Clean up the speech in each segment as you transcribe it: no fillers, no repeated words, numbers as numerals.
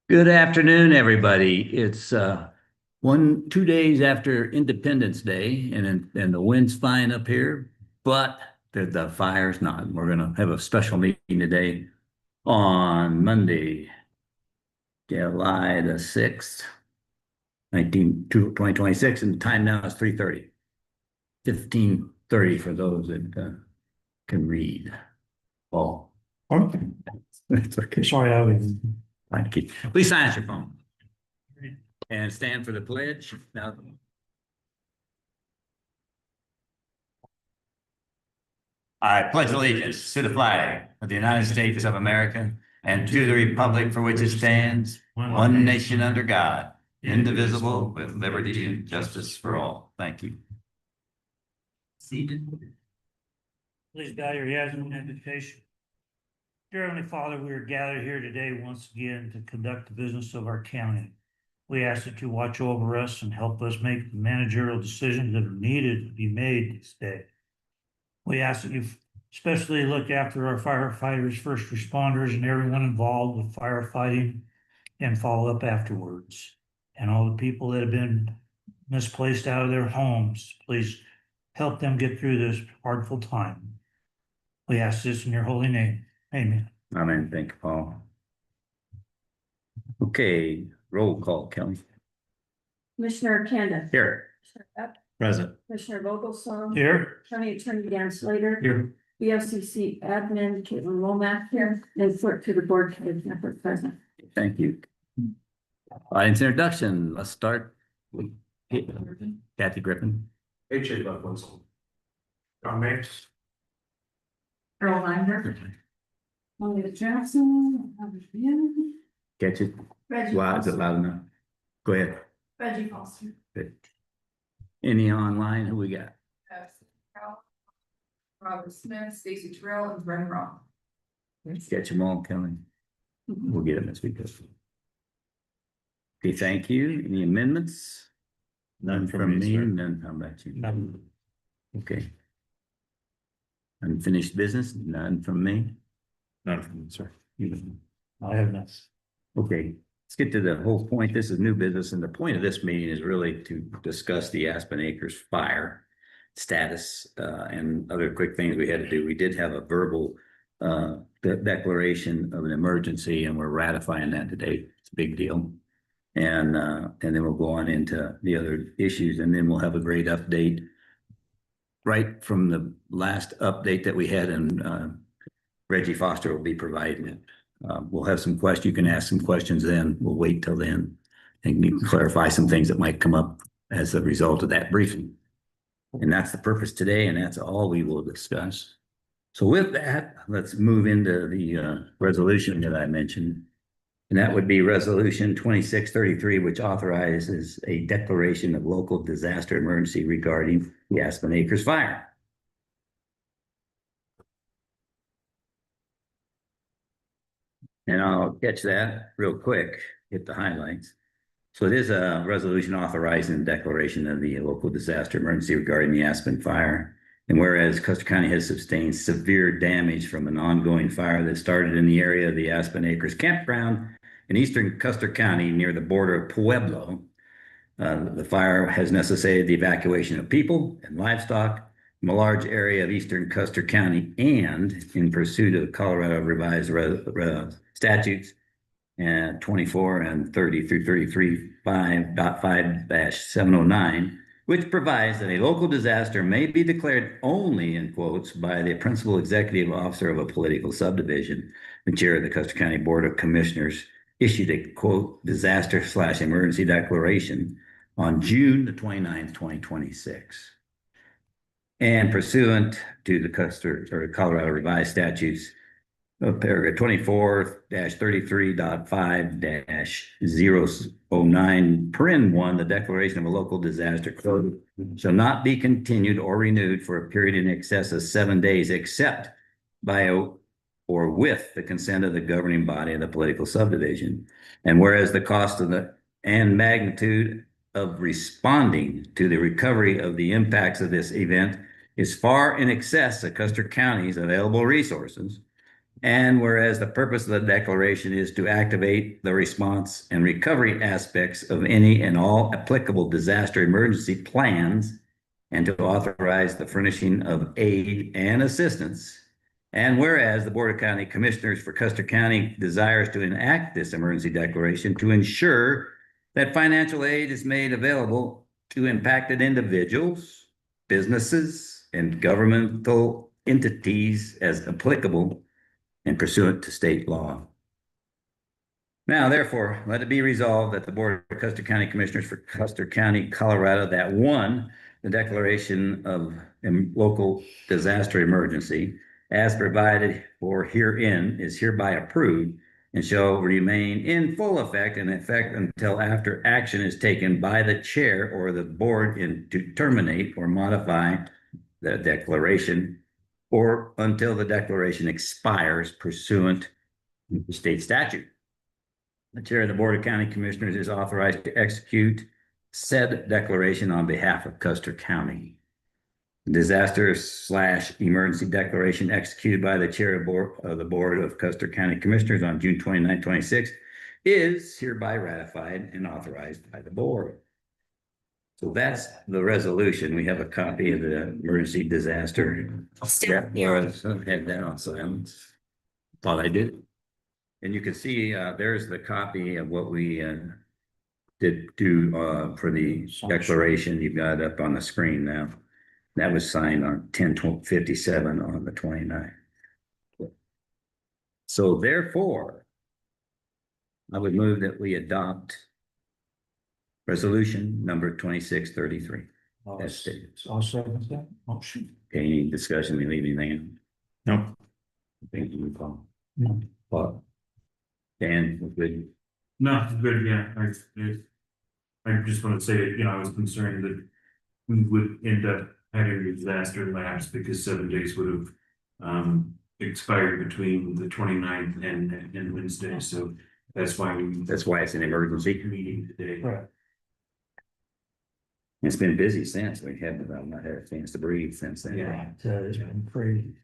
Good afternoon, everybody. It's 2 days after Independence Day, and the wind's fine up here, but the fire's not. We're gonna have a special meeting today on Monday, July the 6th, 2026, and the time now is 3:30. 15:30 for those that can read. Oh, Okay. it's okay. Sorry, I was. Please silence your phone and stand for the pledge. Now, I pledge allegiance to the flag of the United States of America and to the republic for which it stands, one nation under God, indivisible, with liberty and justice for all. Thank you. Seated. Please bow your heads in invitation. Dear Heavenly Father, we are gathered here today once again to conduct the business of our county. We ask that you watch over us and help us make the managerial decisions that are needed to be made this day. We ask that you especially look after our firefighters, first responders, and everyone involved with firefighting and follow up afterwards. And all the people that have been misplaced out of their homes, please help them get through this hardful time. We ask this in your holy name. Amen. Amen. Thank you, Paul. Okay, roll call, Kelly. Commissioner Candace. Here. Commissioner Beck, Present. Commissioner Vogelsong. Here. County Attorney Dan Slater. Here. BOCC Admin Caitlin Womack here, and clerk to the board, Kevin Shepherd, present. Thank you. Introduction. Let's start with Kathy Griffin. H.A. Buckles. John Mace. Earl Linder. Olivia Jackson. Robert Vien, Catch it. Reggie Loud, is it Foster. loud enough? Go ahead. Reggie Foster. Good. Any online? Who we got? Robert Smith, Stacy Terrell, and Brennan Ross. Catch them all, Kelly. We'll get them as we go. Okay, thank you. Any amendments? None from me, sir. none. How about you? None. Okay. Unfinished business, none from me. None from you, sir. You- I have none. Okay, let's get to the whole point. This is new business, and the point of this meeting is really to discuss the Aspen Acres fire status and other quick things we had to do. We did have a verbal declaration of an emergency, and we're ratifying that today. It's a big deal. And then we'll go on into the other issues, and then we'll have a great update right from the last update that we had, and Reggie Foster will be providing it. We'll have some questions. You can ask some questions then. We'll wait till then and you can clarify some things that might come up as a result of that briefing. And that's the purpose today, and that's all we will discuss. So with that, let's move into the resolution that I mentioned. And that would be Resolution 2633, which authorizes a declaration of local disaster emergency regarding the Aspen Acres fire. And I'll catch that real quick, hit the highlights. So it is a resolution authorizing the declaration of the local disaster emergency regarding the Aspen fire. And whereas Custer County has sustained severe damage from an ongoing fire that started in the area of the Aspen Acres campground in eastern Custer County near the border of Pueblo, the fire has necessitated the evacuation of people and livestock from a large area of eastern Custer County, and in pursuit of Colorado revised statutes and 24 and 30 through 33.5.5-709, which provides that a local disaster may be declared only, in quotes, by the principal executive officer of a political subdivision. The chair of the Custer County Board of Commissioners issued a, quote, disaster/emergency declaration on June the 29th, 2026. And pursuant to the Colorado revised statutes, paragraph 24-33.5-009, paren 1, the declaration of a local disaster code shall not be continued or renewed for a period in excess of 7 days, except by or with the consent of the governing body of the political subdivision. And whereas the cost of and magnitude of responding to the recovery of the impacts of this event is far in excess of Custer County's available resources, And whereas the purpose of the declaration is to activate the response and recovery aspects of any and all applicable disaster emergency plans and to authorize the furnishing of aid and assistance. And whereas the Board of County Commissioners for Custer County desires to enact this emergency declaration to ensure that financial aid is made available to impacted individuals, businesses, and governmental entities as applicable and pursuant to state law. Now, therefore, let it be resolved that the Board of Custer County Commissioners for Custer County, Colorado, that one, the declaration of local disaster emergency as provided for herein is hereby approved and shall remain in full effect and effect until after action is taken by the chair or the board to terminate or modify the declaration or until the declaration expires pursuant to state statute. The chair of the Board of County Commissioners is authorized to execute said declaration on behalf of Custer County. Disaster/emergency declaration executed by the chair of the Board of Custer County Commissioners on June 29, 26 is hereby ratified and authorized by the board. So that's the resolution. We have a copy of the emergency disaster. Head down silence. Thought I did. And you can see there's the copy of what we did do for the declaration. You've got it up on the screen now. That was signed on 10/57 on the 29th. So therefore, I would move that we adopt resolution number 2633. As stated. I'll second that motion. Okay, any discussion? We leave anything in? No. Thank you, Paul. No. Paul. Dan, good. No, it's good, yeah, I just want to say, you know, I was concerned that we would end up having a disaster lapse because 7 days would have expired between the 29th and Wednesday, so that's why it's an emergency. meeting today. Right. It's been busy since we haven't not had a chance to breathe since then. Yeah. It's been crazy.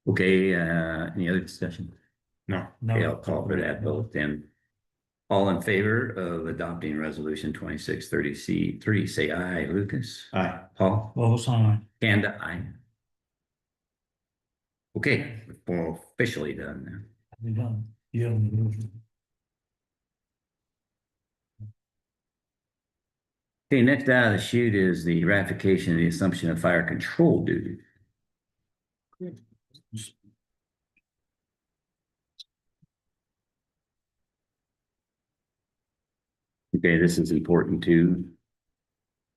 Okay, any other discussion? No. Okay, I'll call for that vote then. All in favor of adopting resolution 2633, say aye. Lucas? Aye. Paul? Both on. Kanda, aye. Okay, we're officially done now. We done. Yeah. we- Okay, next out of the chute is the ratification of the assumption of fire control duty. Okay, this is important too.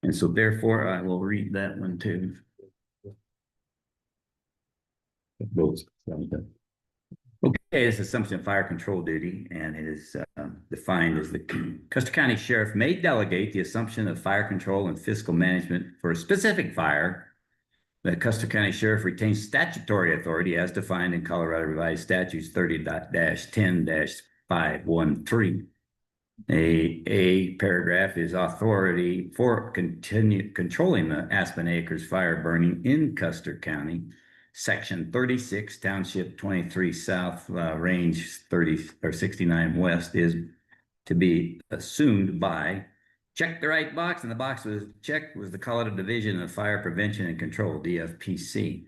And so therefore I will read that one too. Okay, this is assumption of fire control duty, and it is defined as the Custer County Sheriff may delegate the assumption of fire control and fiscal management for a specific fire. The Custer County Sheriff retains statutory authority as defined in Colorado Revised Statutes 30-10-513. A paragraph is authority for controlling the Aspen Acres fire burning in Custer County. Section 36, Township 23 South, Range 30 or 69 West is to be assumed by, check the right box, and the box was checked was the Colorado Division of Fire Prevention and Control, DFPC.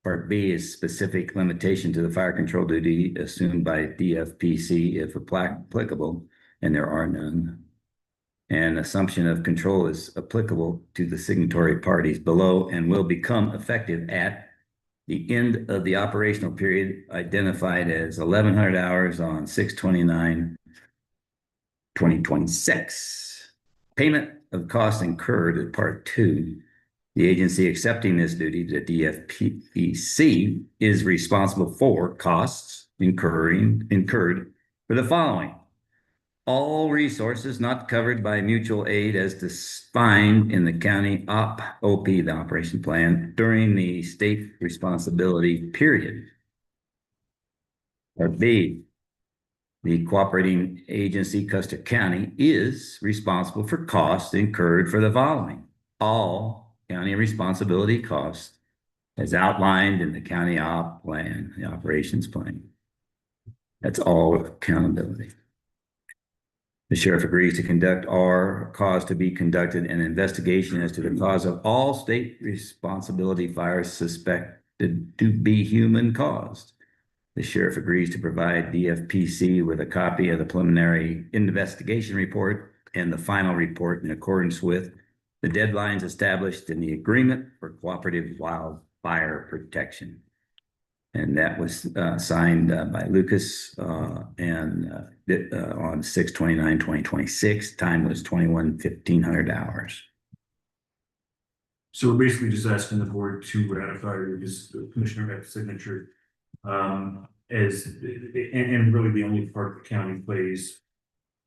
Part B is specific limitation to the fire control duty assumed by DFPC if applicable, and there are none. And assumption of control is applicable to the signatory parties below and will become effective at the end of the operational period identified as 1,100 hours on 6/29/2026. Payment of costs incurred at Part 2. The agency accepting this duty to DFPC is responsible for costs incurred for the following: all resources not covered by mutual aid as defined in the county OP, the operation plan, during the state responsibility period. Part B, the cooperating agency, Custer County, is responsible for costs incurred for the following: all county responsibility costs as outlined in the county op plan, the operations plan. That's all accountability. The sheriff agrees to conduct or cause to be conducted an investigation as to the cause of all state responsibility fires suspected to be human caused. The sheriff agrees to provide DFPC with a copy of the preliminary investigation report and the final report in accordance with the deadlines established in the agreement for cooperative wildfire protection. And that was signed by Lucas and on 6/29/2026. Time was 21:15 hours. So we're basically just asking the board to ratify this Commissioner X signature. As, and really the only part the county plays,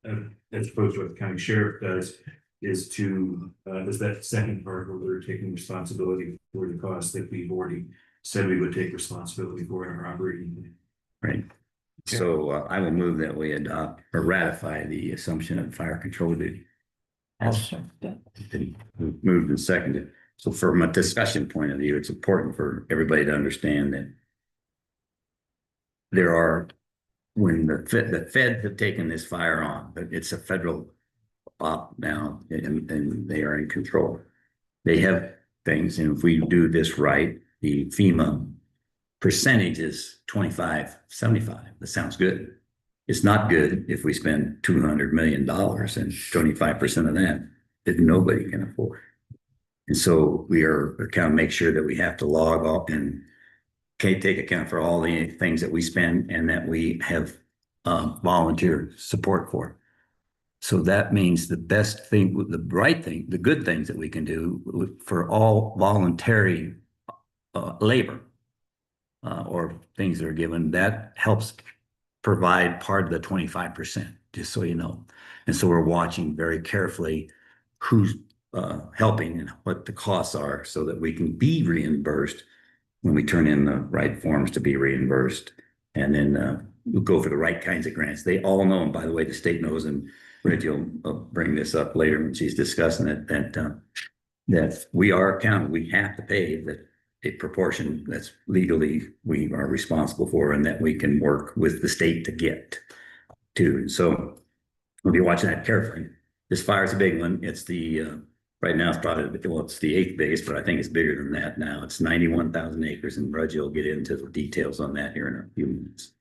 as opposed to what the county sheriff does, is that second part where we're taking responsibility for the cost that we've already said we would take responsibility for in our operating. Right. So I will move that we adopt or ratify the assumption of fire control duty. I'll second that. Moved and seconded. So from a discussion point of view, it's important for everybody to understand that there are, when the Fed have taken this fire on, but it's a federal op now, and they are in control. They have things, and if we do this right, the FEMA percentage is 25/75. That sounds good. It's not good if we spend $200 million and 25% of that nobody can afford. And so we are kind of make sure that we have to log off and take account for all the things that we spend and that we have volunteer support for. So that means the best thing, the right thing, the good things that we can do for all voluntary labor or things that are given, that helps provide part of the 25%, just so you know. And so we're watching very carefully who's helping and what the costs are so that we can be reimbursed when we turn in the right forms to be reimbursed. And then we'll go for the right kinds of grants. They all know, and by the way, the state knows, and Reggie will bring this up later when she's discussing it, that we are accountable. We have to pay a proportion that's legally we are responsible for, and that we can work with the state to get to. And so we'll be watching that carefully. This fire is a big one. It's the right now it's probably, well, it's the 8th biggest, but I think it's bigger than that now. It's 91,000 acres, and Reggie will get into the details on that here in a few minutes.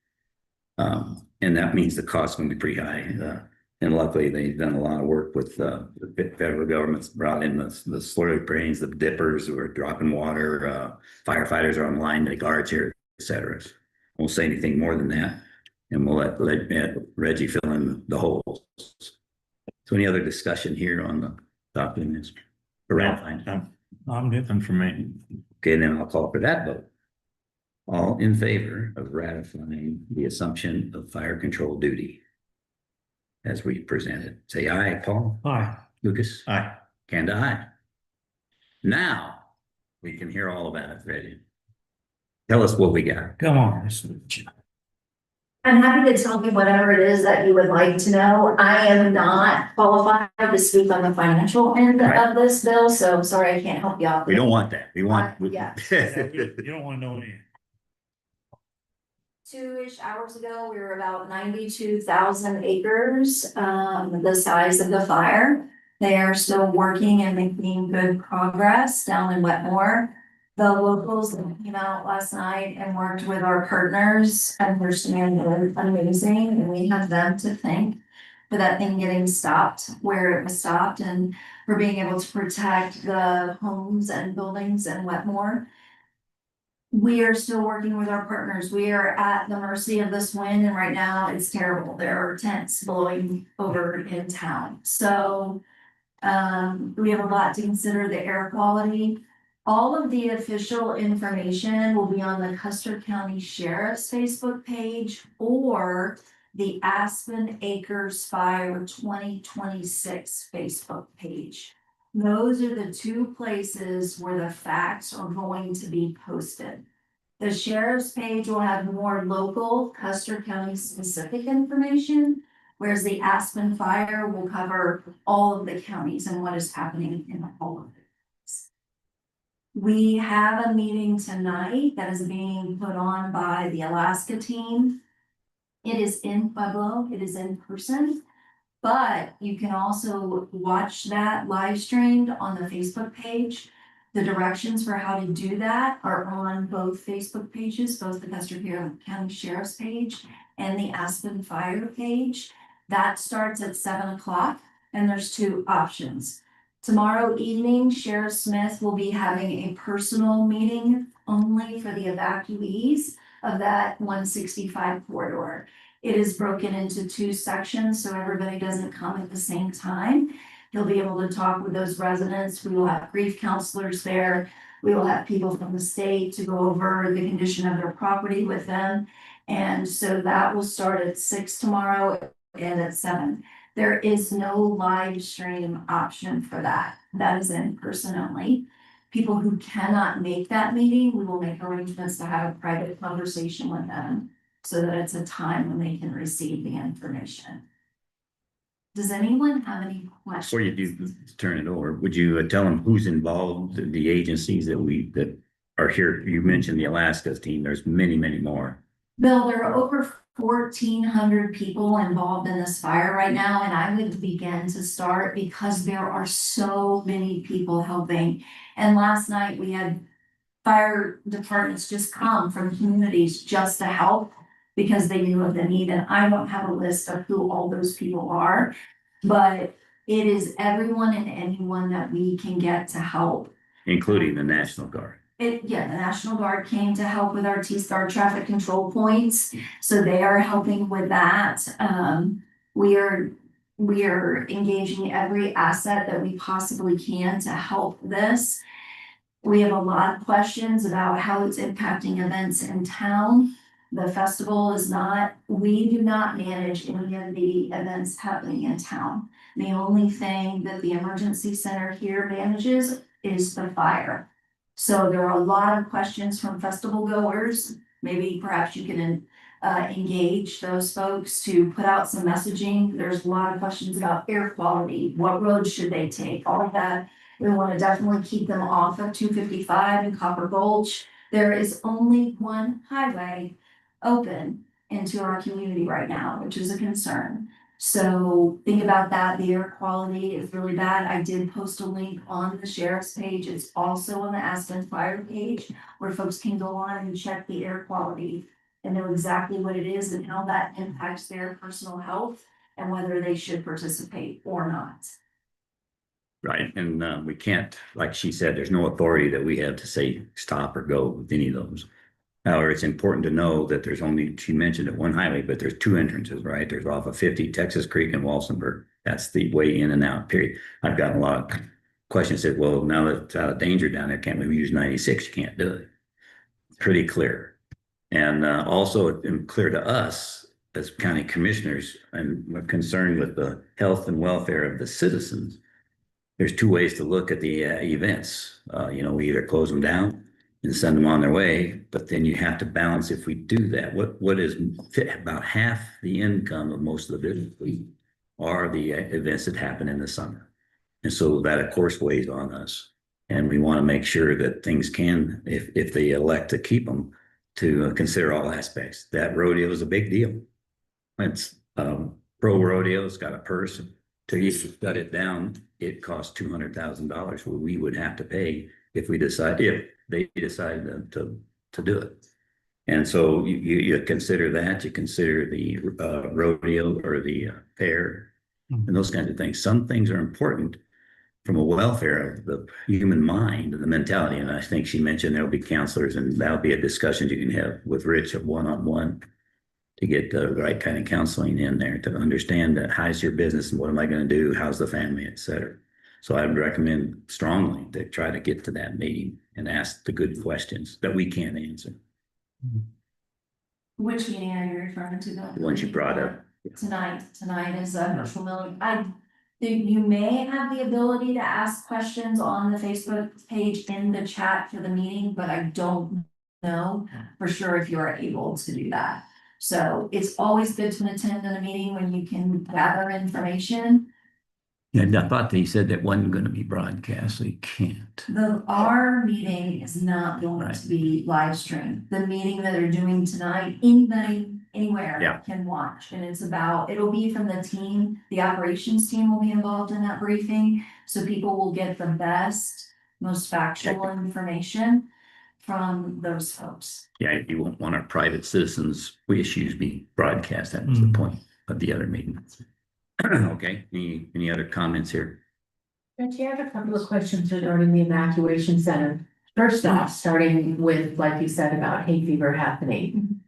And that means the cost is going to be pretty high. And luckily, they've done a lot of work with the federal government's brought in the slurry cranes, the dippers who are dropping water. Firefighters are on line, the guards here, etc. Won't say anything more than that, and we'll let Reggie fill in the holes. So, any other discussion here on the document? I'm good. And for me. Okay, then I'll call for that vote. All in favor of ratifying the assumption of fire control duty as we presented, say aye. Paul? Aye. Lucas? Aye. Kanda, aye. Now we can hear all about it, Reggie. Tell us what we got. Come on. I'm happy to tell you whatever it is that you would like to know. I am not qualified to speak on the financial end Right. of this bill, so sorry, I can't help you out. We don't want that. We want. Yeah. You don't want to know anything. 2-ish hours ago, we were about 92,000 acres, the size of the fire. They are still working and making good progress down in Wetmore. The locals came out last night and worked with our partners, and they're amazing, and we have them to thank for that thing getting stopped where it was stopped, and for being able to protect the homes and buildings in Wetmore. We are still working with our partners. We are at the mercy of this wind, and right now it's terrible. There are tents blowing over in town. So we have a lot to consider. The air quality. All of the official information will be on the Custer County Sheriff's Facebook page or the Aspen Acres Fire 2026 Facebook page. Those are the two places where the facts are going to be posted. The sheriff's page will have more local Custer County specific information, whereas the Aspen Fire will cover all of the counties and what is happening in all of it. We have a meeting tonight that is being put on by the Alaska team. It is in Pueblo, it is in person. But you can also watch that live streamed on the Facebook page. The directions for how to do that are on both Facebook pages, both the Custer County Sheriff's page and the Aspen Fire page. That starts at 7 o'clock, and there's two options. Tomorrow evening, Sheriff Smith will be having a personal meeting only for the evacuees of that 165 corridor. It is broken into two sections, so everybody doesn't come at the same time. He'll be able to talk with those residents. We will have grief counselors there. We will have people from the state to go over the condition of their property with them. And so that will start at 6 tomorrow and at 7. There is no live stream option for that. That is in person only. People who cannot make that meeting, we will make arrangements to have a private conversation with them, so that it's a time when they can receive the information. Does anyone have any questions? Before you do turn it over, would you tell them who's involved, the agencies that are here? You mentioned the Alaska team. There's many, many more. Bill, there are over 1,400 people involved in this fire right now, and I would begin to start because there are so many people helping. And last night we had fire departments just come from communities just to help because they knew of the need, and I don't have a list of who all those people are, but it is everyone and anyone that we can get to help. Including the National Guard. The National Guard came to help with our T-Star traffic control points, so they are helping with that. We are engaging every asset that we possibly can to help this. We have a lot of questions about how it's impacting events in town. The festival is not, we do not manage any of the events happening in town. The only thing that the emergency center here manages is the fire. So there are a lot of questions from festival goers. Maybe perhaps you can engage those folks to put out some messaging. There's a lot of questions about air quality. What roads should they take? All of that. We want to definitely keep them off of 255 and Copper Gulch. There is only one highway open into our community right now, which is a concern. So think about that. The air quality is really bad. I did post a link on the sheriff's page. It's also on the Aspen Fire page where folks can go on and check the air quality and know exactly what it is and how that impacts their personal health and whether they should participate or not. Right, and we can't, like she said, there's no authority that we have to say stop or go with any of those. However, it's important to know that there's only, she mentioned it, one highway, but there's two entrances, right? There's off of 50, Texas Creek and Walsenburg. That's the way in and out, period. I've gotten a lot of questions said, well, now that it's out of danger down there, can't we use 96? You can't do it. It's pretty clear. And also clear to us as county commissioners, and we're concerned with the health and welfare of the citizens. There's two ways to look at the events. We either close them down and send them on their way, but then you have to balance if we do that. What is about half the income of most of the business are the events that happen in the summer. And so that of course weighs on us. And we want to make sure that things can, if they elect to keep them, to consider all aspects. That rodeo is a big deal. It's pro rodeo, it's got a purse. To shut it down, it costs $200,000 what we would have to pay if they decide to do it. And so you consider that, you consider the rodeo or the fair and those kinds of things. Some things are important from a welfare of the human mind and the mentality. And I think she mentioned there'll be counselors, and that'll be a discussion you can have with Rich at one-on-one to get the right kind of counseling in there to understand that how's your business and what am I going to do? How's the family, et cetera. So I would recommend strongly to try to get to that meeting and ask the good questions that we can't answer. Which meeting are you referring to? The ones you brought up. Tonight is a virtual meeting. You may have the ability to ask questions on the Facebook page in the chat for the meeting, but I don't know for sure if you are able to do that. So it's always good to attend a meeting when you can gather information. Yeah, I thought they said that wasn't gonna be broadcast, so you can't. Our meeting is not going Right. to be live streamed. The meeting that they're doing tonight, anybody, anywhere Yeah. can watch. And it's about, it'll be from the team, the operations team will be involved in that briefing. So people will get the best, most factual information from those folks. Yeah, you won't want our private citizens' issues be broadcast. That was the point of the other meeting. Okay, any other comments here? Reggie, I have a couple of questions regarding the evacuation center. First off, starting with, like you said, about hay fever happening.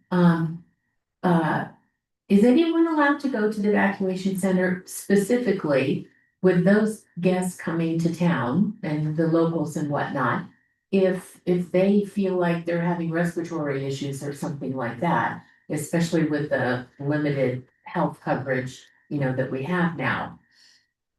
Is anyone allowed to go to the evacuation center specifically with those guests coming to town and the locals and whatnot? If they feel like they're having respiratory issues or something like that, especially with the limited health coverage, that we have now.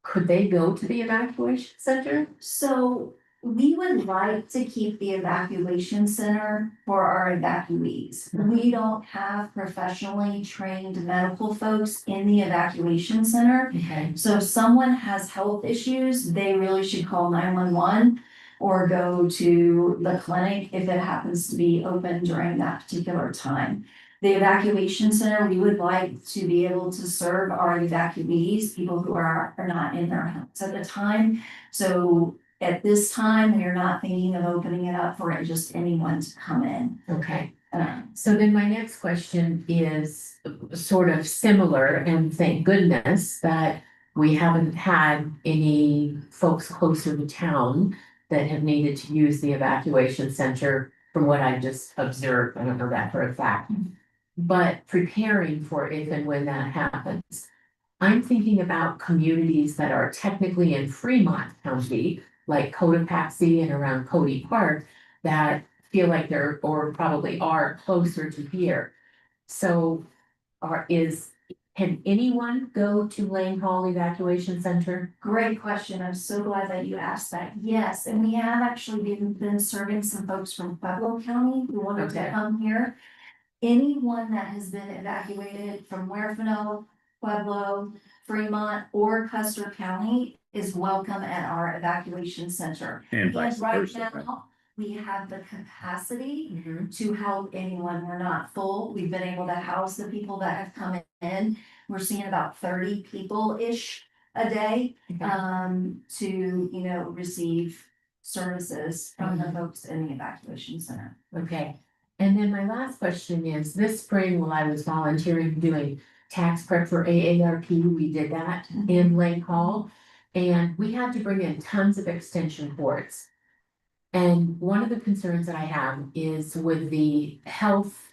Could they go to the evacuation center? So we would like to keep the evacuation center for our evacuees. We don't have professionally trained medical folks in the evacuation center. Okay. So if someone has health issues, they really should call 911 or go to the clinic if it happens to be open during that particular time. The evacuation center, we would like to be able to serve our evacuees, people who are not in their homes at the time. So at this time, we are not thinking of opening it up for just anyone to come in. Okay. So then my next question is sort of similar, and thank goodness that we haven't had any folks closer to town that have needed to use the evacuation center from what I just observed. I don't know that for a fact. But preparing for if and when that happens, I'm thinking about communities that are technically in Fremont County, like Cotopaxi and around Cody Park, that feel like they're, or probably are closer to here. So can anyone go to Lane Hall Evacuation Center? Great question. I'm so glad that you asked that. Yes, and we have actually been serving some folks from Pueblo County who wanted to Okay. come here. Anyone that has been evacuated from Huerfano, Pueblo, Fremont, or Custer County is welcome at our evacuation center. And vice And right versa, right? now, we have the capacity Mhm. to help anyone. We're not full. We've been able to house the people that have come in. We're seeing about 30 people-ish a day, to, receive services from the folks in the evacuation center. Okay, and then my last question is, this spring, while I was volunteering doing tax prep for AARP, we did that in Lake Hall. And we had to bring in tons of extension cords. And one of the concerns that I have is with the health,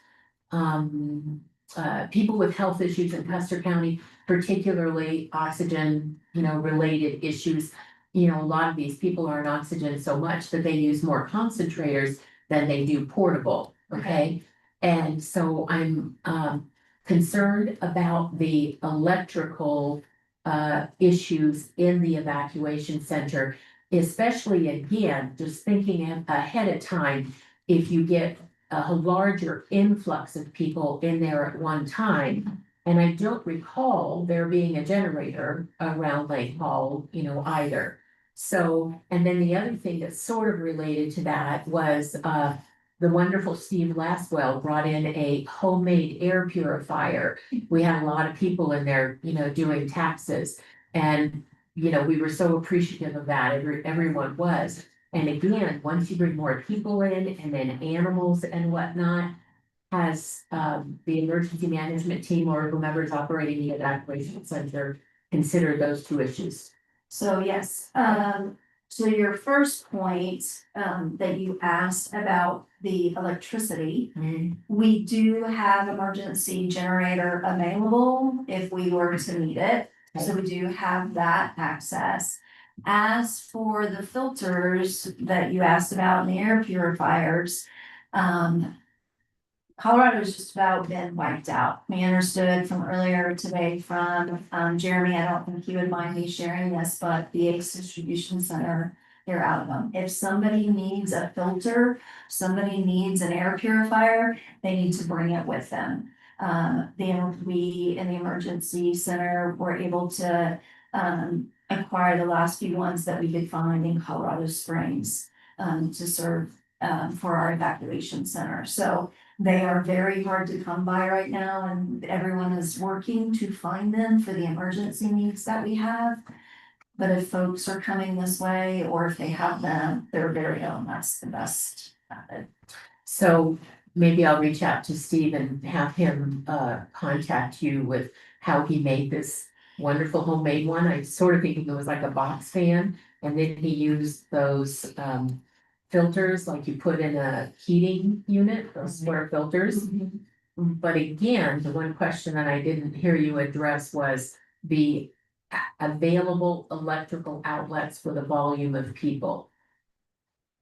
people with health issues in Custer County, particularly oxygen, related issues. A lot of these people are on oxygen so much that they use more concentrators than they do portable, okay? And so I'm concerned about the electrical issues in the evacuation center, especially again, just thinking ahead of time, if you get a larger influx of people in there at one time. And I don't recall there being a generator around Lake Hall, either. So, and then the other thing that's sort of related to that was, the wonderful Steve Laswell brought in a homemade air purifier. We had a lot of people in there, doing taxes. And, we were so appreciative of that. Everyone was. And again, once you bring more people in and then animals and whatnot, has the emergency management team or whomever's operating the evacuation center consider those two issues? So yes, to your first point, that you asked about the electricity, we do have emergency generator available if we were to need it. So we do have that access. As for the filters that you asked about and the air purifiers, Colorado's just about been wiped out. We understood from earlier today from Jeremy, I don't think he would mind me sharing this, but the Ace Distribution Center, they're out of them. If somebody needs a filter, somebody needs an air purifier, they need to bring it with them. We in the emergency center were able to acquire the last few ones that we could find in Colorado Springs to serve for our evacuation center. So they are very hard to come by right now, and everyone is working to find them for the emergency needs that we have. But if folks are coming this way, or if they have them, their very own, that's the best method. So maybe I'll reach out to Steve and have him contact you with how he made this wonderful homemade one. I sort of thinking it was like a box fan, and then he used those filters like you put in a heating unit, those square filters. But again, the one question that I didn't hear you address was the available electrical outlets for the volume of people.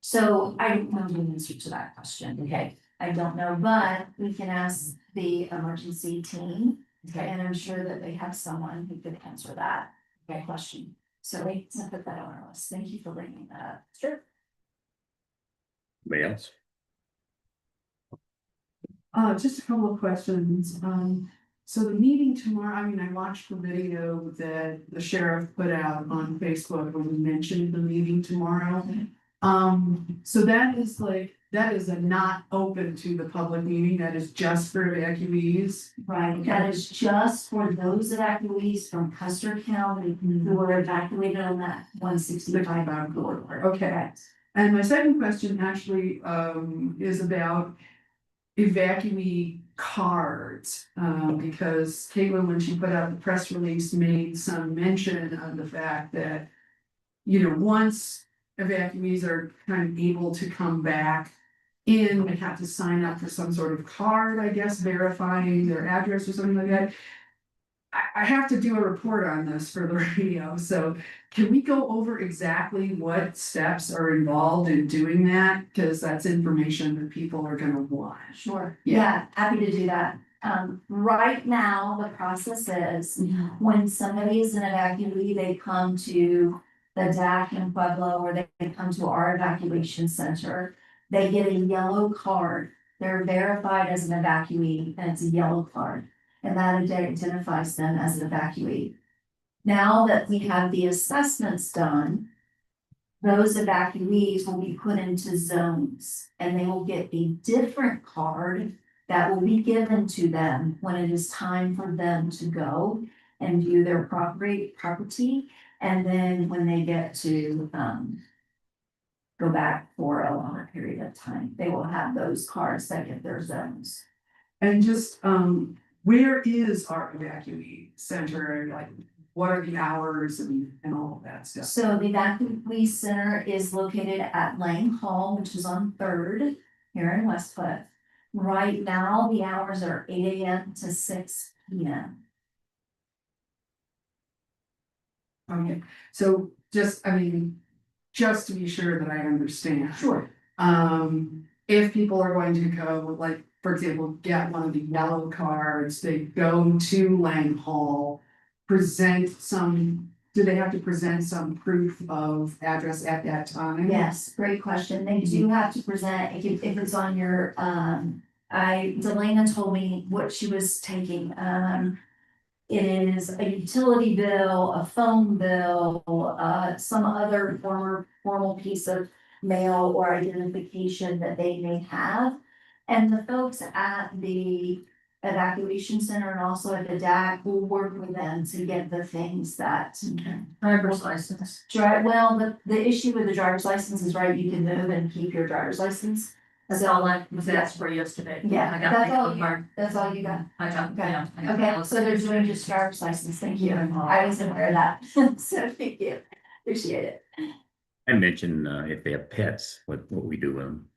So I don't know the answer to that question. Okay, I don't know, but we can ask the emergency team, okay, and I'm sure that they have someone who could answer that question. So we can put that on our list. Thank you for bringing that up. Sure. Anybody else? Just a couple of questions. So the meeting tomorrow, I mean, I watched the video that the sheriff put out on Facebook when we mentioned the meeting tomorrow. So that is a not open to the public meeting, that is just for evacuees. Right, that is just for those evacuees from Custer County who were evacuated on that 165 corridor. Okay. Correct. And my second question actually, is about evacuee cards, because Caitlin, when she put out the press release, made some mention of the fact that, once evacuees are kind of able to come back in, they have to sign up for some sort of card, I guess, verifying their address or something like that. I have to do a report on this for the radio, so can we go over exactly what steps are involved in doing that? Because that's information that people are gonna want. Sure, Yeah. yeah, happy to do that. Right now, the process is when somebody is an evacuee, they come to the DAC in Pueblo, or they come to our evacuation center. They get a yellow card. They're verified as an evacuee, and it's a yellow card. And that identifies them as an evacuee. Now that we have the assessments done, those evacuees will be put into zones, and they will get a different card that will be given to them when it is time for them to go and view their property. And then when they get to go back for a longer period of time, they will have those cards that get their zones. And just, where is our evacuee center, like, what are the hours and all of that stuff? So the evacuee center is located at Lang Hall, which is on Third here in Westcliff. Right now, the hours are 8 AM to 6 PM. Okay, so just to be sure that I understand. Sure. If people are going to go, like, for example, get one of the yellow cards, they go to Lang Hall, do they have to present some proof of address at that time? Yes, great question. They do have to present, if it's on your, Delana told me what she was taking. It is a utility bill, a phone bill, some other formal piece of mail or identification that they may have. And the folks at the evacuation center and also at the DAC will work with them to get the things that. Driver's license. Well, the issue with the driver's license is, right, you can move and keep your driver's license. That's all I was asked for yesterday. Yeah, I got that's my all, card. that's all you got. I got, Okay. yeah. I got Okay, my so they're doing just driver's license, thank you, I wasn't aware of that, so thank you, appreciate it. I mentioned, if they have pets, what we do with them.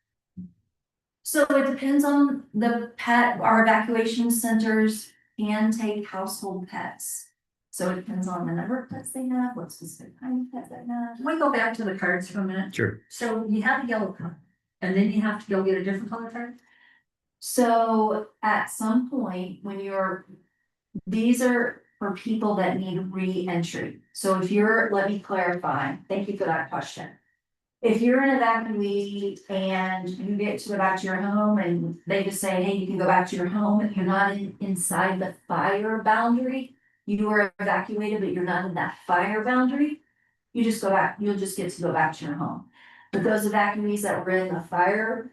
So it depends on the pet, our evacuation centers can take household pets. So it depends on the number of pets they have, what specific kind of pets they have. Can we go back to the cards for a minute? Sure. So you have a yellow card, and then you have to go get a different color card? So at some point, these are for people that need re-entry. So if let me clarify, thank you for that question. If you're an evacuee and you get to go back to your home and they just say, hey, you can go back to your home, if you're not inside the fire boundary, you are evacuated, but you're not in that fire boundary, you just go back, you'll just get to go back to your home. But those evacuees that were in the fire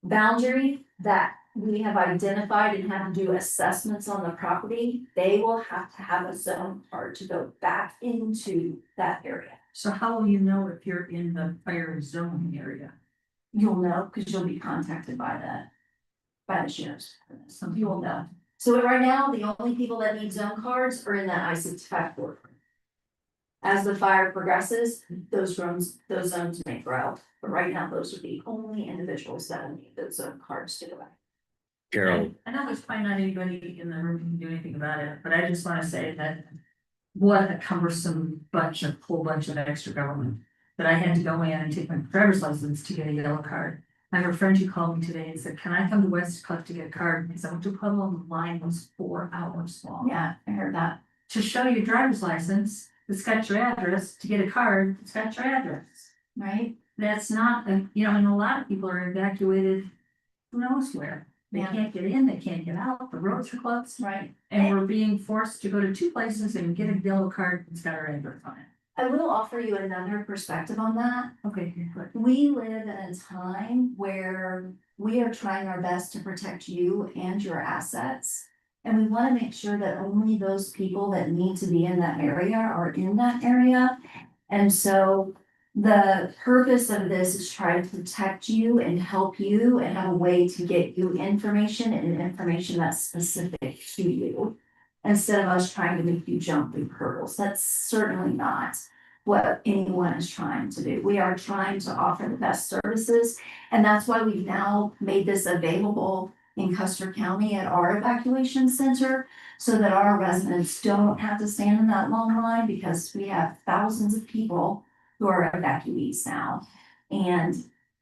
boundary that we have identified and have to do assessments on the property, they will have to have a zone card to go back into that area. So how will you know if you're in the fire zone area? You'll know, because you'll be contacted by the sheriff's, so you'll know. So right now, the only people that need zone cards are in that I-65 corridor. As the fire progresses, those zones may grow, but right now, those are the only individuals that need those zone cards to go back. Carol, I know there's probably not anybody in the room who can do anything about it, but I just wanna say that. What a cumbersome whole bunch of extra government, that I had to go in and take my driver's license to get a yellow card. I have a friend who called me today and said, can I come to West Cliff to get a card? Because I went to Pueblo and the line was 4 hours long. Yeah, I heard that. To show your driver's license, it's got your address, to get a card, it's got your address. Right? That's not, and a lot of people are evacuated, who knows where. They Yeah. can't get in, they can't get out, the roads are closed. Right. And we're being forced to go to 2 places and get a yellow card that's got our address on it. I will offer you another perspective on that. Okay, good. We live in a time where we are trying our best to protect you and your assets. And we want to make sure that only those people that need to be in that area are in that area. And so the purpose of this is try to protect you and help you and have a way to get you information and information that's specific to you. Instead of us trying to make you jump through hurdles. That's certainly not what anyone is trying to do. We are trying to offer the best services. And that's why we've now made this available in Custer County at our evacuation center, so that our residents don't have to stand in that long line, because we have thousands of people who are evacuees now. And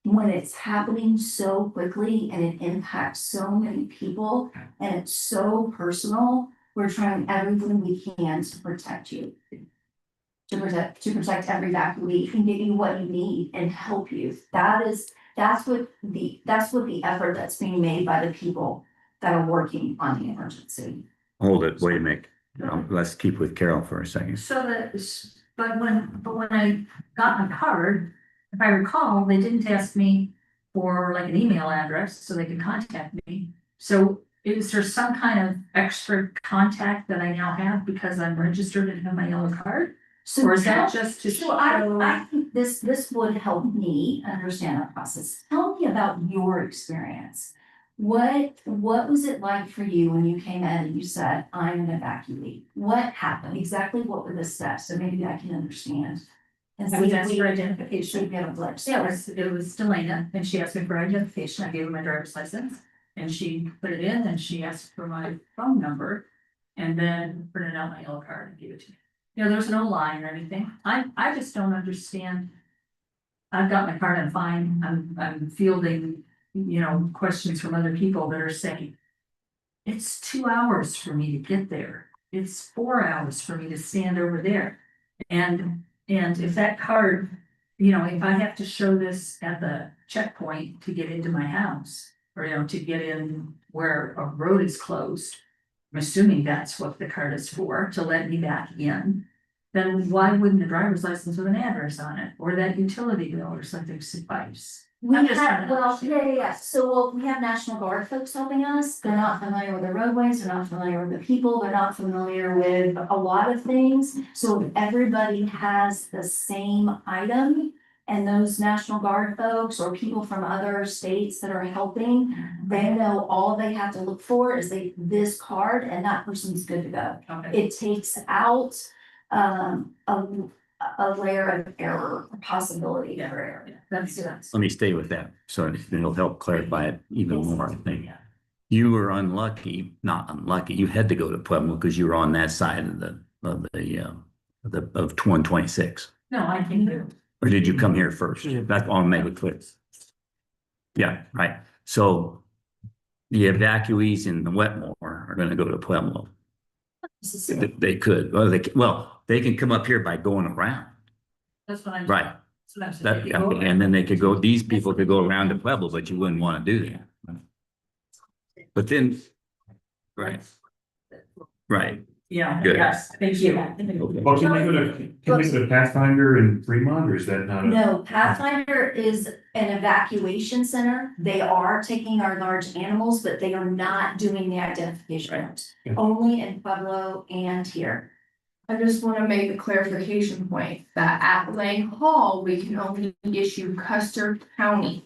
when it's happening so quickly and it impacts so many people and it's so personal, we're trying everything we can to protect you. To protect every evacuee and give you what you need and help you. That's what the effort that's being made by the people that are working on the emergency. hold it, wait a minute. Let's keep with Carol for a second. But when I got my card, if I recall, they didn't ask me for like an email address so they could contact me. So is there some kind of extra contact that I now have because I'm registered and have my yellow card? So Or is that just to So show? I think this would help me understand our process. Tell me about your experience. What was it like for you when you came in and you said, I'm an evacuee? What happened? Exactly what were the steps? So maybe I can understand. And I see was if asked we for see identification. if we have a glitch. Yeah, it was Delana, and she asked me for identification. I gave her my driver's license. And she put it in, and she asked for my phone number, and then printed out my yellow card and gave it to me. There was no line or anything. I just don't understand. I've got my card, I'm fine. I'm fielding, questions from other people that are saying, it's 2 hours for me to get there. It's 4 hours for me to stand over there. And if that card, if I have to show this at the checkpoint to get into my house, or, to get in where a road is closed, I'm assuming that's what the card is for, to let me back in, then why wouldn't a driver's license with an address on it, or that utility bill or something suffice? We I'm just have, trying to yeah. So we have National Guard folks helping us. They're not familiar with the roadways, they're not familiar with the people, they're not familiar with a lot of things. So if everybody has the same item, and those National Guard folks or people from other states that are helping, they know all they have to look for is this card, and that person's good to go. Okay. It takes out a layer of error, a possibility for error. That's. Let me stay with that, so it'll help clarify it even more, I think. Yeah. You were not unlucky, you had to go to Pueblo because you were on that side of 126. No, I think that. Or did you come here first? That's all, make it clear. Yeah, right. So the evacuees in the Wetmore are gonna go to Pueblo. They could, they can come up here by going around, That's what I'm. right? That's what I'm saying. That, They go and then they could go, these people could go around to Pueblo, but you wouldn't wanna do that. But then, right, Yeah, Good. yes, thank you. Okay. Well, can we go to Pathfinder in Fremont, or is that not a? No, Pathfinder is an evacuation center. They are taking our large animals, but they are not doing the identification. Yeah. Only in Pueblo and here. I just wanna make a clarification point that at Lang Hall, we can only issue Custer County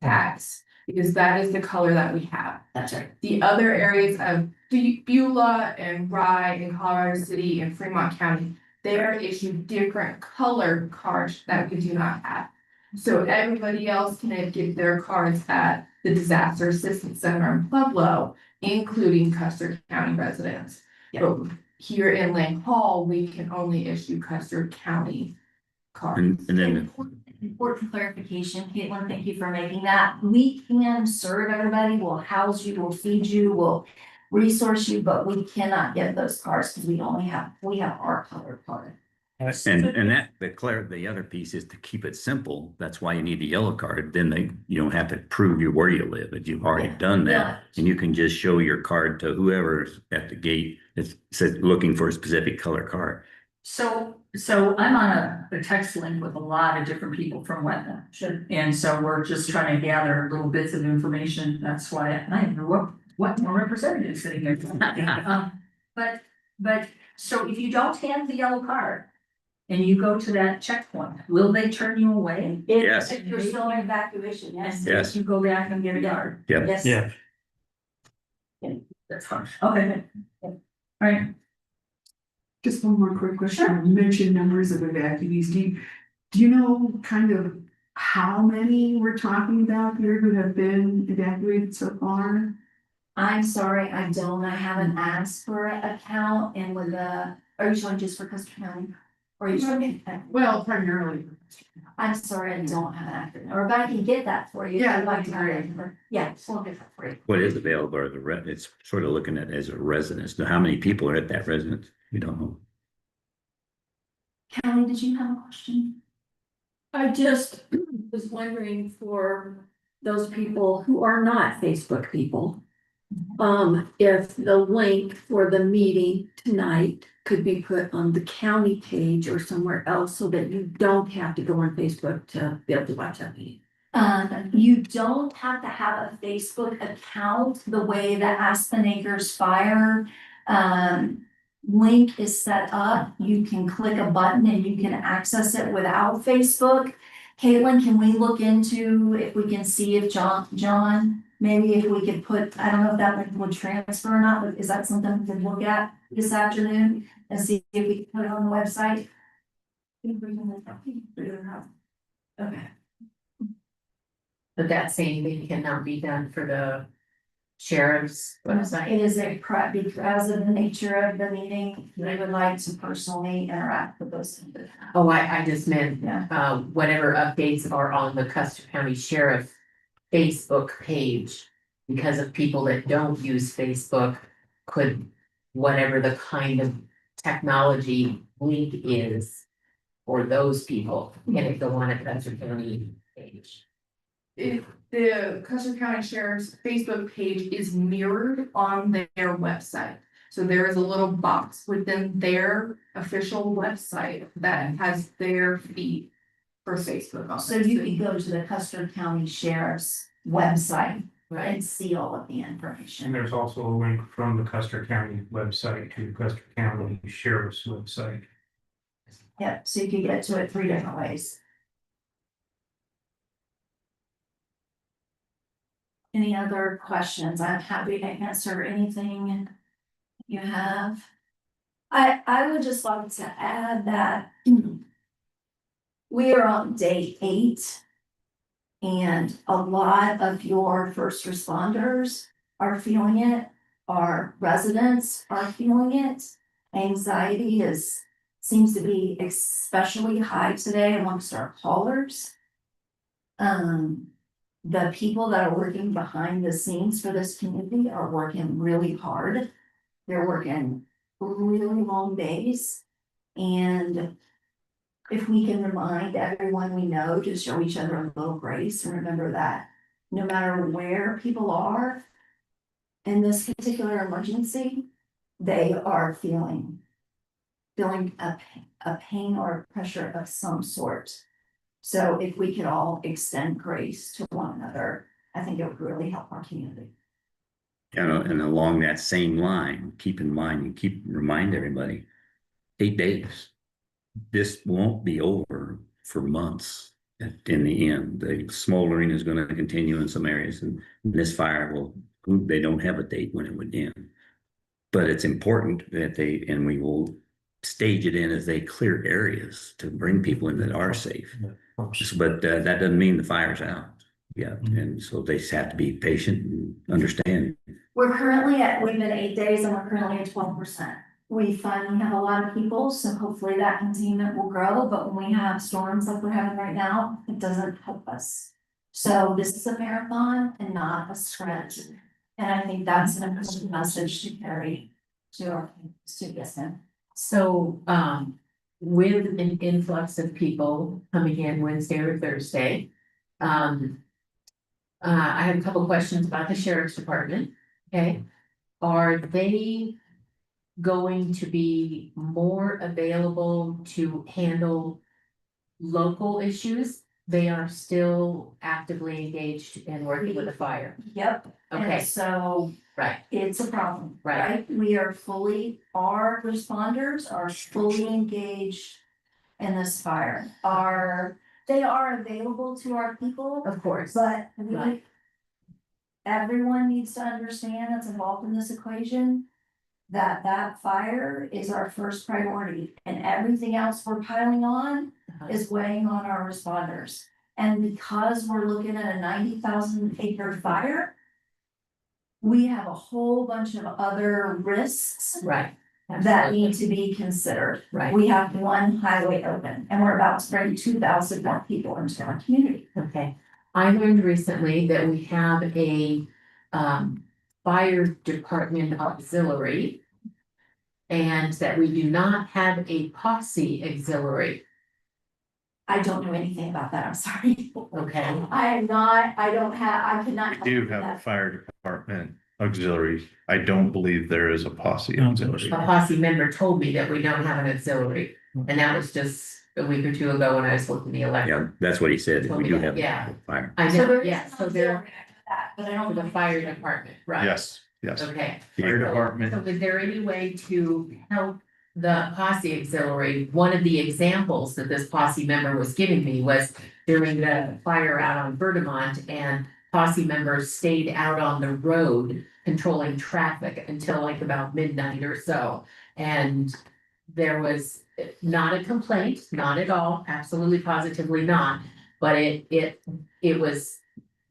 tags. Because that is the color that we have. That's right. The other areas of Beulah and Rye and Colorado City and Fremont County, they are issued different color cards that we do not have. So everybody else can get their cards at the Disaster Assistance Center in Pueblo, including Custer County residents. But here in Lang Hall, we can only issue Custer County cards. And then, Important clarification, Caitlin, thank you for making that. We can serve everybody, we'll house you, we'll feed you, we'll resource you, but we cannot get those cards because we have our colored card. and that, the other piece is to keep it simple. That's why you need the yellow card. Then you don't have to prove where you live, but you've already Yeah. done that. Yeah. And you can just show your card to whoever's at the gate that says, looking for a specific color card. So I'm on a text link with a lot of different people from Wetland. Sure. And so we're just trying to gather little bits of information. That's why I don't know what more representative sitting here. But so if you don't have the yellow card and you go to that checkpoint, will they turn you away? Yes. If you're still in evacuation, yes. And if you go back and get a card? Yep. Yes. Yeah, That's fine. Okay. All right. Just one more quick question. You mentioned numbers of evacuees. Do you know kind of how many we're talking about here who have been evacuated so far? I'm sorry, I don't, I haven't asked for a count and with are you showing just for Custer County? Or are you showing? Well, primarily. I'm sorry, I don't have an accurate, or if I can get that for you. Yeah, if you'd like to that'd be have it, or- Yeah, we'll get that for you. What is available are it's sort of looking at it as a residence. Now, how many people are at that residence? We don't know. Kelly, did you have a question? I just was wondering for those people who are not Facebook people. If the link for the meeting tonight could be put on the county page or somewhere else so that you don't have to go on Facebook to be able to watch that meeting. You don't have to have a Facebook account the way the Aspen Acres Fire link is set up. You can click a button and you can access it without Facebook. Caitlin, can we look into if we can see if John, maybe if we could put, I don't know if that link would transfer or not, but is that something we can look at this afternoon and see if we can put it on the website? Okay. But that same thing cannot be done for the sheriff's website. It is because of the nature of the meeting, we would like to personally interact with those. Oh, I just meant, Yeah. whatever updates are on the Custer County Sheriff Facebook page. Because of people that don't use Facebook, could whatever the kind of technology link is for those people, can it go on a Custer County page? If the Custer County Sheriff's Facebook page is mirrored on their website. So there is a little box within their official website that has their feed for Facebook on. So it. you can go to the Custer County Sheriff's website Right, and see all of the And information. there's also a link from the Custer County website to the Custer County Sheriff's website. Yep, so you can get to it 3 different ways. Any other questions? I'm happy to answer anything you have. I would just like to add that we are on day 8. And a lot of your first responders are feeling it, our residents are feeling it. Anxiety seems to be especially high today amongst our callers. The people that are working behind the scenes for this community are working really hard. They're working really long days. And if we can remind everyone we know to show each other a little grace and remember that no matter where people are in this particular emergency, they are feeling a pain or pressure of some sort. So if we could all extend grace to one another, I think it would really help our community. And along that same line, keep in mind, remind everybody, 8 days. This won't be over for months. In the end, the smoldering is going to continue in some areas, and this fire they don't have a date when it would end. But it's important that and we will stage it in as they clear areas to bring people in that are safe. But that doesn't mean the fire's out. Yeah, and so they just have to be patient and understand. We've been 8 days and we're currently at 12%. We finally have a lot of people, so hopefully that containment will grow, but when we have storms like we're having right now, it doesn't help us. So this is a marathon and not a sprint. And I think that's an important message to carry to our students. So, with an influx of people coming in Wednesday or Thursday, I have a couple questions about the sheriff's department, okay? Are they going to be more available to handle local issues? They are still actively engaged in working with the fire. Yep. Okay. And so Right. it's a problem, Right. right? Our responders are fully engaged in this fire. They are available to our people, Of course. but Right. everyone needs to understand that's involved in this equation, that fire is our first priority, and everything else we're piling on is weighing on our responders. And because we're looking at a 90,000 acre fire, we have a whole bunch of other risks Right. that need to be considered. Right. We have one highway open and we're about to bring 2,000 more people into our community. Okay. I learned recently that we have a fire department auxiliary, and that we do not have a posse auxiliary. I don't know anything about that, I'm sorry. Okay. I could not. We do have a fire department auxiliary. I don't believe there is a posse auxiliary. A posse member told me that we don't have an auxiliary, and that was just a week or two ago when I was looking the Yeah, election. that's what he said. We do have Yeah. a fire. I So know, there yeah, is so an they're auxiliary after that, but I don't. for the know fire anything. department, right? Yes, yes. Okay. Fire So department, is there any way to help the posse auxiliary? One of the examples that this posse member was giving me was during the fire out on Vermont, and posse members stayed out on the road controlling traffic until like about midnight or so. And there was not a complaint, not at all, absolutely positively not, but it was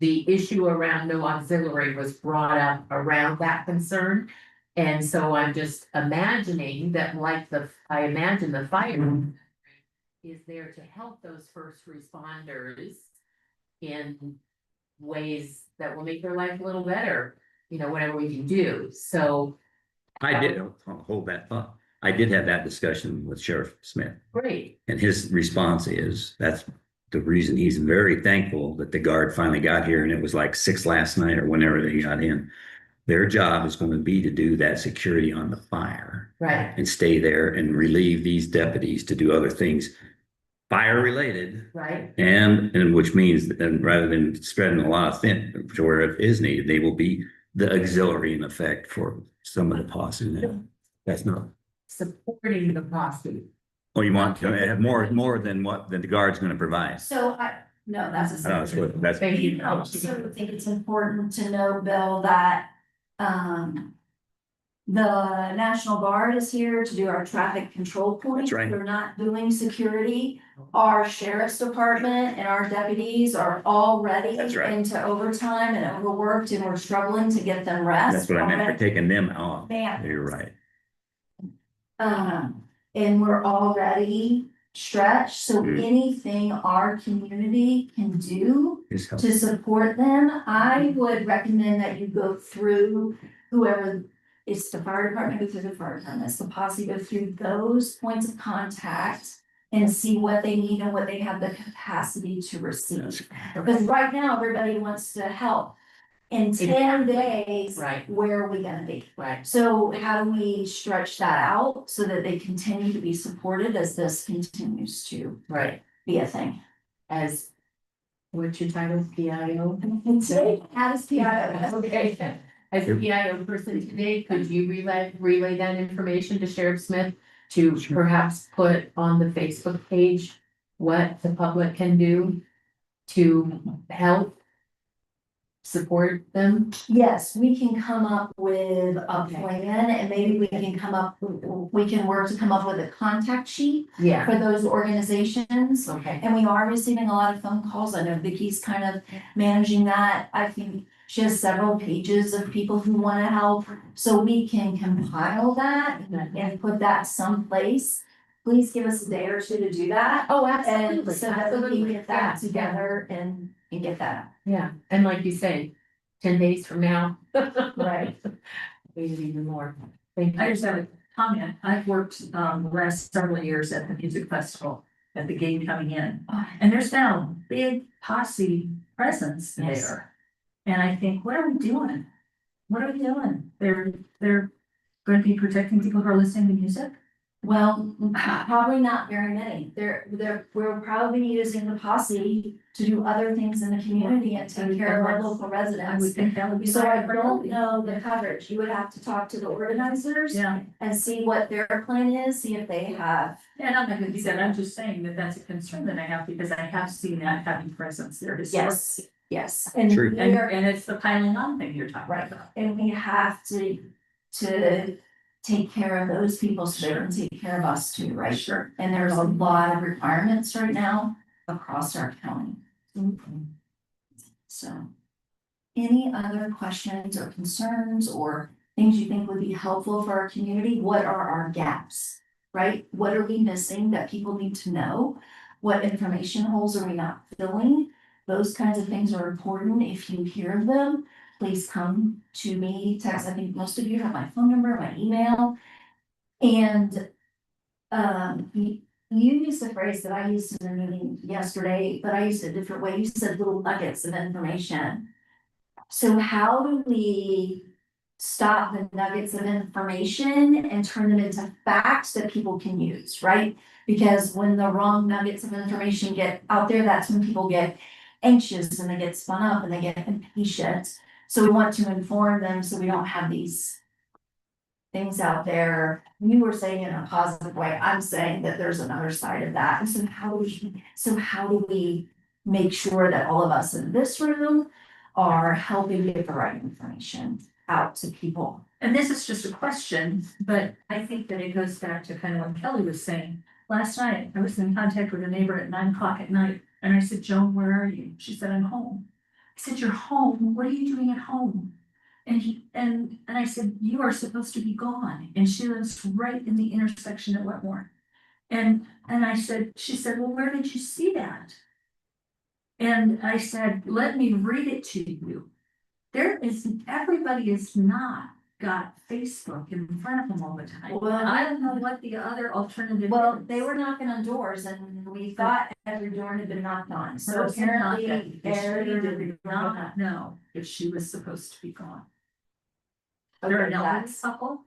the issue around no auxiliary was brought up around that concern. And so I'm just imagining that I imagine the fire is there to help those first responders in ways that will make their life a little better, whatever we can do. So. I did, hold that thought. I did have that discussion with Sheriff Smith, Great, and his response is, that's the reason he's very thankful that the guard finally got here, and it was like 6 last night or whenever they got in. Their job is going to be to do that security on the fire. right, And stay there and relieve these deputies to do other things, fire related. right, And which means, and rather than spreading a lot of thin to where it is needed, they will be the auxiliary in effect for some of the posse now. That's not, supporting the posse. oh, you want to have more than what the guard's gonna provide. So no, that's a. That's. Thank you. I also think it's important to know, Bill, that, the National Guard is here to do our traffic control points. That's right. We're not doing security. Our sheriff's department and our deputies are already That's right. into overtime and overworked, and we're struggling to get them rest. That's what I meant for taking them off. Man. You're right. And we're already stretched, so Mm. anything our community can do Just help. to support them, I would recommend that you go through whoever. It's the fire department, go through the fire department, it's the posse, go through those points of contact. And see what they need and what they have the capacity to receive. Because right now, everybody wants to help. in 10 days, Right, where are we gonna be? right. So how do we stretch that out so that they continue to be supported as this continues to Right. be a thing? As, what's your title, PIO? And today, as PIO. Okay, as a PIO person today, could you relay that information to Sheriff Smith to perhaps put on the Facebook page what the public can do to help support them? Yes, we can come up with a Okay. plan and maybe we can work to come up with a contact sheet Yeah, for those organizations. okay, And we are receiving a lot of phone calls. I know Vicky's kind of managing that. I think she has several pages of people who wanna help. So we can compile that and put that someplace. Please give us a day or two to do that. oh, And absolutely, so that we absolutely. can get that Yeah, together and get that. yeah, and like you say, 10 days from now. Right. Maybe even more. Thank I you. just have a comment. I've worked, the last several years at the music festival, at the game coming in. And there's now a big posse presence Yes. there. And I think, what are we doing? What are we doing? They're going to be protecting people who are listening to music? Well, probably not very many. We're probably using the posse to do other things in the community and take care of our local I would residents. think that would be. So I right. don't know the coverage. You would have to talk to the organizers Yeah, and see what their plan is, see if they have. and I'm not gonna do that. I'm just saying that that's a concern that I have because I have seen that having presence there. Yes, yes. And Sure. we And, are, and it's the piling on thing you're talking right, about. and we have to take care of those people so they can take care of us too, right? Sure. And there's a lot of requirements right now across our county. So. Any other questions or concerns or things you think would be helpful for our community? What are our gaps? Right? What are we missing that people need to know? What information holes are we not filling? Those kinds of things are important. If you hear of them, please come to me, text. I think most of you have my phone number, my email. And you used the phrase that I used in the meeting yesterday, but I used it a different way. You said little nuggets of information. So how do we stop the nuggets of information and turn them into facts that people can use, right? Because when the wrong nuggets of information get out there, that's when people get anxious and they get spun up and they get impatient. So we want to inform them so we don't have these things out there. You were saying it in a positive way. I'm saying that there's another side of that. And so how do we make sure that all of us in this room are helping get the right information out to people? And this is just a question, but I think that it goes back to kind of what Kelly was saying. Last night, I was in contact with a neighbor at 9 o'clock at night, and I said, Joan, where are you? She said, I'm home. I said, you're home? What are you doing at home? And I said, you are supposed to be gone. And she lives right in the intersection at Wetmore. And she said, well, where did you see that? And I said, let me read it to you. Everybody is not got Facebook in front of them all the time. Well, I don't know what the other alternative. Well, is. they were knocking on doors and we thought every door had been knocked on, so So apparently, apparently she did every. not know if she was supposed to be gone. Okay, They're an elderly that's- couple.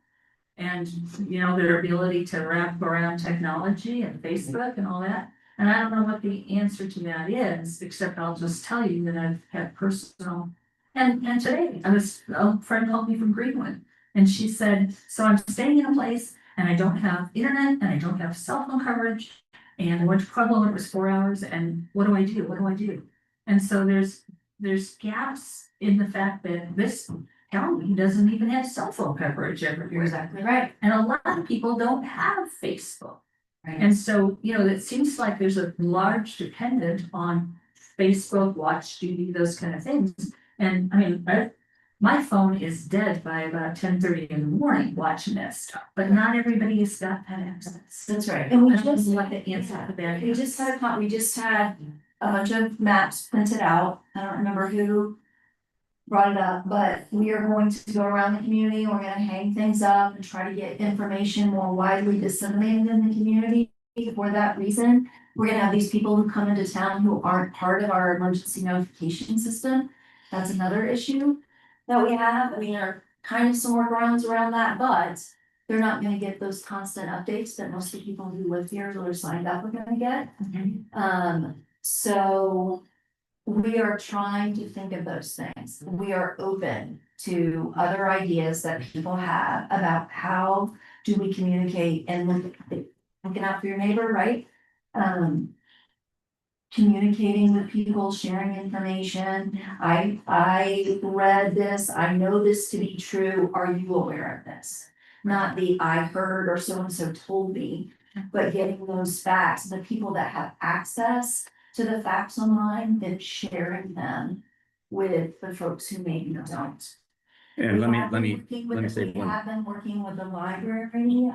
And, their ability to wrap around technology and Facebook and all that. And I don't know what the answer to that is, except I'll just tell you that I've had personal. And today, a friend called me from Greenwood, and she said, so I'm staying in a place and I don't have internet and I don't have cell phone coverage. And I went to Pueblo, it was 4 hours, and what do I do? What do I do? And so there's gaps in the fact that this county doesn't even have cell phone coverage You're everywhere. exactly right. And a lot of people don't have Facebook. Right. And so, it seems like there's a large dependent on Facebook, watch duty, those kind of things. And I mean, my phone is dead by about 10:30 in the morning watching that stuff, but not everybody has got that access. That's right. And we I don't just, know what the answer to that we is. just had a bunch of maps printed out. I don't remember who brought it up, but we are going to go around the community. We're gonna hang things up and try to get information more widely disseminated in the community. For that reason, we're gonna have these people who come into town who aren't part of our emergency notification system. That's another issue. that we have. I mean, there are kind of some workarounds around that, but they're not gonna get those constant updates that most of the people who live here or are signed up are gonna get. So we are trying to think of those things. We are open to other ideas that people have about how do we communicate and looking out for your neighbor, right? Communicating with people, sharing information. I read this, I know this to be true. Are you aware of this? Not the I heard or so and so told me, but getting those facts, the people that have access to the facts online, then sharing them with the folks who maybe don't. And let We have been me working let me with- say We one. have been working with the library,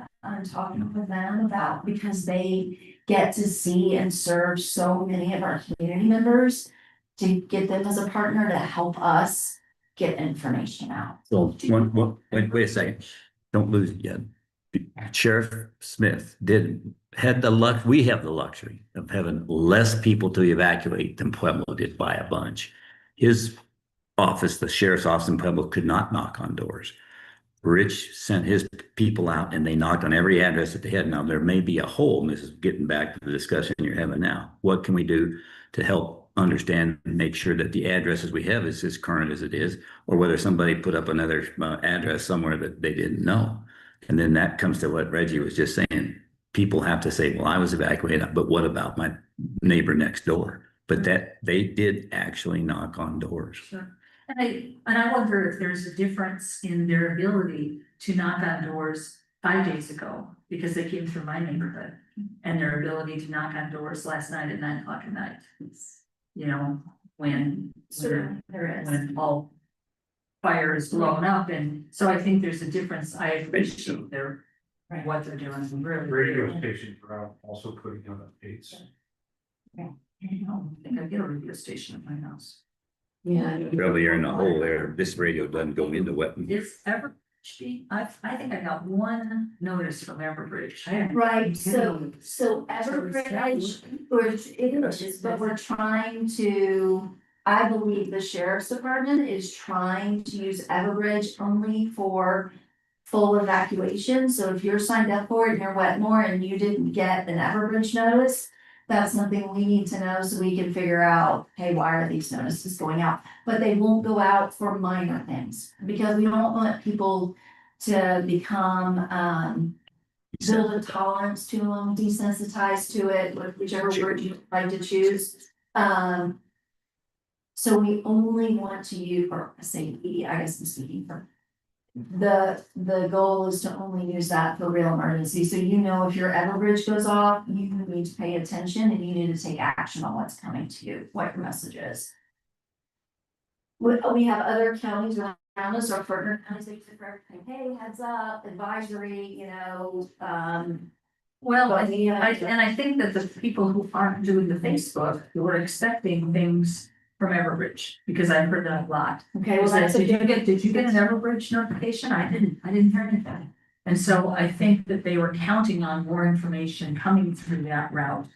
talking with them about, because they get to see and serve so many of our community members. To get them as a partner to help us get information out. So wait a second, don't lose it yet. Sheriff Smith had the luck, we have the luxury of having less people to evacuate than Pueblo did by a bunch. His office, the sheriff's office in Pueblo, could not knock on doors. Rich sent his people out and they knocked on every address that they had. Now, there may be a hole, and this is getting back to the discussion you're having now. What can we do to help understand and make sure that the addresses we have is as current as it is, or whether somebody put up another address somewhere that they didn't know? And then that comes to what Reggie was just saying. People have to say, well, I was evacuated, but what about my neighbor next door? But that they did actually knock on doors. Sure. And I wonder if there's a difference in their ability to knock on doors 5 days ago, because they came through my neighborhood. And their ability to knock on doors last night at 9 o'clock at night. You know, when There is. when all fire is blown up, and so I think there's a difference. I appreciate their, what they're doing, really. Radio stations are out also putting out updates. I think I get a radio station at my house. Yeah. Probably you're in the hole there. This radio doesn't go into Wetton. Is Everbridge, I think I got one notice from Everbridge. Right, so Everbridge, it is, but we're trying to, I believe the sheriff's department is trying to use Everbridge only for full evacuation. So if you're signed up for it and you're Wetmore and you didn't get an Everbridge notice, that's something we need to know so we can figure out, hey, why are these notices going out? But they won't go out for minor things, because we don't want people to become, build a tolerance to them, desensitized to it, whichever word you like to choose. So we only want to use, or I say we, I guess I'm speaking for. The goal is to only use that for real emergency, so you know if your Everbridge goes off, you need to pay attention and you need to take action on what's coming to you, what your message is. We have other counties around us, our partner counties, they say for everything, hey, heads up, advisory, you know, Well, But we have to- and I think that the people who aren't doing the Facebook, who are expecting things from Everbridge, because I've heard that a lot. okay, well, Says, that's a did you get an Everbridge notification? I didn't hear anything. And so I think that they were counting on more information coming through that route,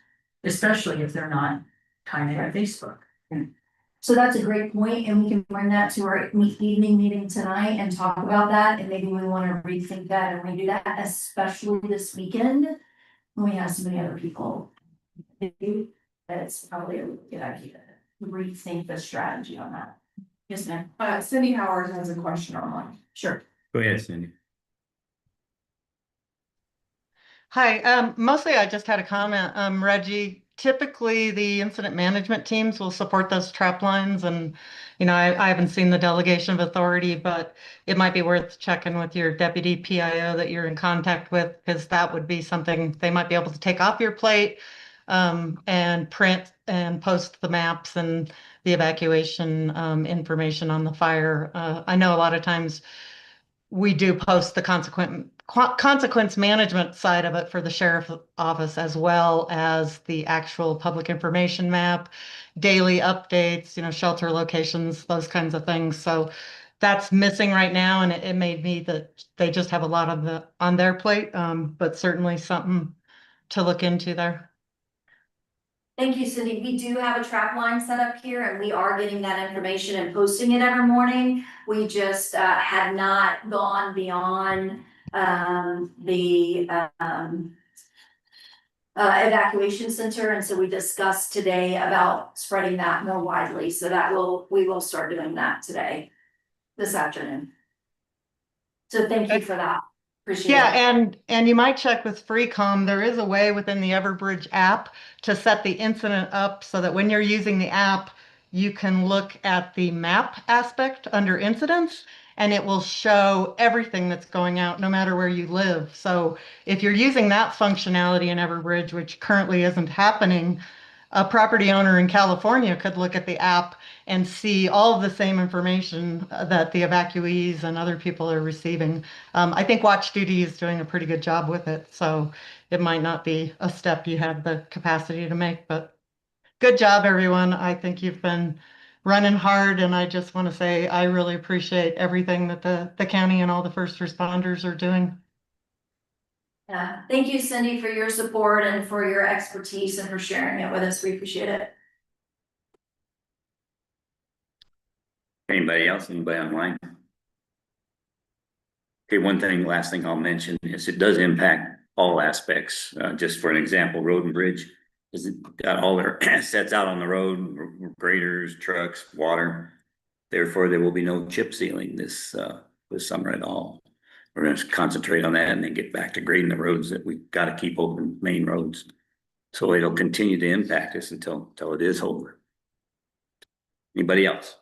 especially if they're not tied into Facebook. So that's a great point, and we can bring that to our evening meeting tonight and talk about that, and maybe we wanna rethink that and redo that, especially this weekend. When we have so many other people. That's probably a really good idea, to rethink the strategy on that. Yes, ma'am. Cindy Howard has a question online. Sure. Go ahead, Cindy. Hi, mostly I just had a comment. Reggie, typically the incident management teams will support those trap lines and, you know, I haven't seen the delegation of authority, but it might be worth checking with your deputy PIO that you're in contact with, because that would be something they might be able to take off your plate, and print and post the maps and the evacuation, information on the fire. I know a lot of times we do post the consequence management side of it for the sheriff's office, as well as the actual public information map, daily updates, you know, shelter locations, those kinds of things. So that's missing right now, and it may be that they just have a lot of the on their plate, but certainly something to look into there. Thank you, Cindy. We do have a trap line set up here and we are getting that information and posting it every morning. We just had not gone beyond the evacuation center, and so we discussed today about spreading that more widely, so that we will start doing that today, this afternoon. So thank you for that, appreciate it. Yeah, and you might check with Freecom. There is a way within the Everbridge app to set the incident up so that when you're using the app, you can look at the map aspect under incidents and it will show everything that's going out no matter where you live. So if you're using that functionality in Everbridge, which currently isn't happening, a property owner in California could look at the app and see all of the same information that the evacuees and other people are receiving. I think Watch Duty is doing a pretty good job with it, so it might not be a step you have the capacity to make, but good job, everyone. I think you've been running hard, and I just want to say I really appreciate everything that the county and all the first responders are doing. Yeah, thank you, Cindy, for your support and for your expertise and for sharing it with us. We appreciate it. Anybody else, anybody online? Okay, last thing I'll mention is it does impact all aspects. Just for an example, road and bridge is got all their sets out on the road, graders, trucks, water. Therefore, there will be no chip sealing this summer at all. We're going to concentrate on that and then get back to grading the roads that we got to keep open, main roads. So it'll continue to impact us until it is over. Anybody else?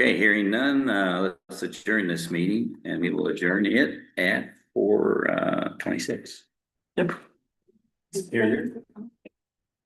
Okay, hearing none, let's adjourn this meeting and we will adjourn it at 4:26. Yep. Here.